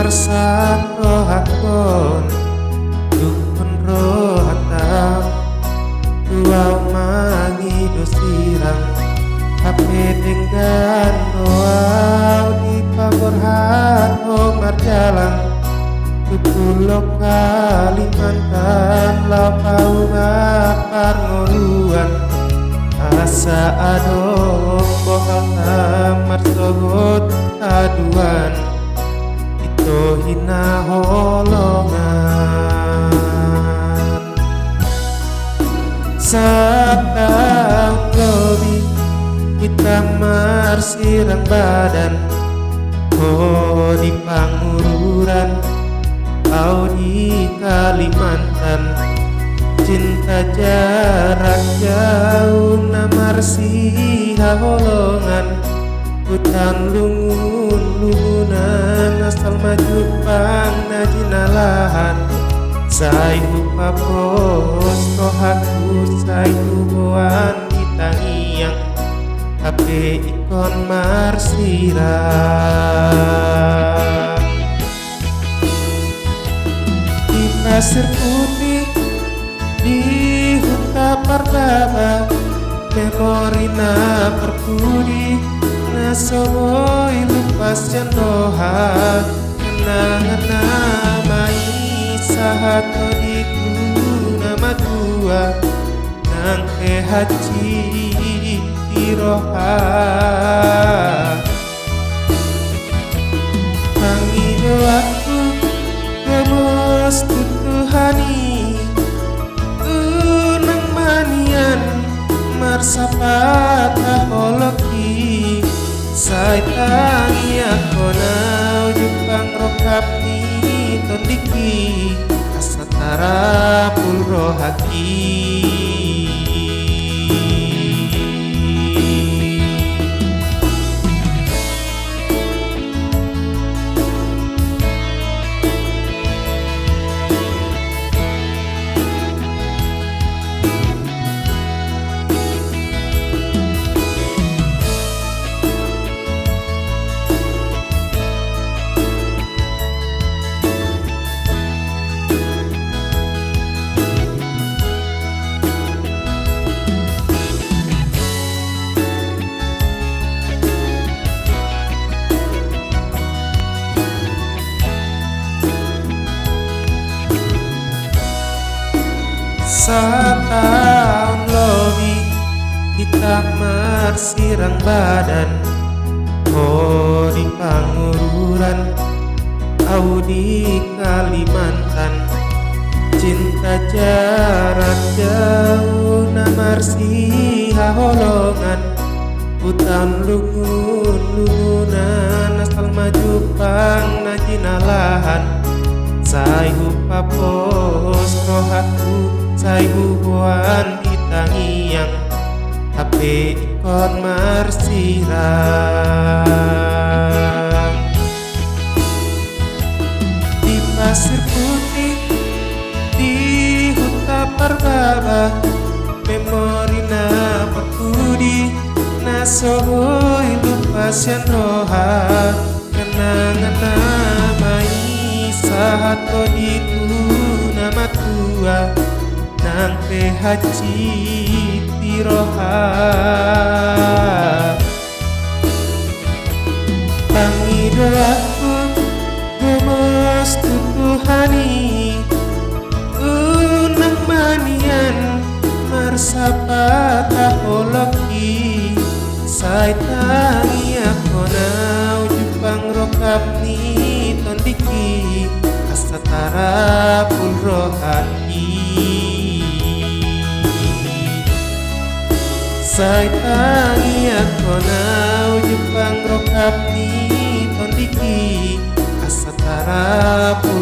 marsak rohakon dukun rohatam tua mangi dosirang hape dengan doa di pagorhan omar jalan tutulok Kalimantan lapau ngapar ngoluan asa adong bohal tamar sogot aduan itu hina holongan satang lobi kita marsirang badan oh di pangururan au di Kalimantan cinta jarak jauh namarsi holongan hutan lungun-lungunan asal maju pang najinalahan saihu papos rohaku saihu boan ditangiang hape ikon marsirang di pasir putih di huta pardaba memorina perpudi nasoi lupas jandoha kenangan namai sahato di nama dua nang haji tiroha tangi doaku gemos tutuhani unang manian marsapat holoki sai tangi aku nau jupang rokap ni tondiki asatara pul rohaki Setahun lebih kita marsirang badan oh di pangururan au di Kalimantan cinta jarak jauh namarsi holongan hutan lungun-lungunan asal maju pang najinalahan saihu papos rohaku saihu boan ditangiang hape ikon marsirang di pasir putih di huta pardaba memorina perkudi nasohoi lupas yang roha kenangan namai sahato di nama tua nang haji tiroha tangi doaku gemos tutuhani unang manian marsapat holoki sai tangi aku nau jupang rokap ni tondiki asatara pul rohani sai tangi aku nau jupang rokap ni tondiki asatara pul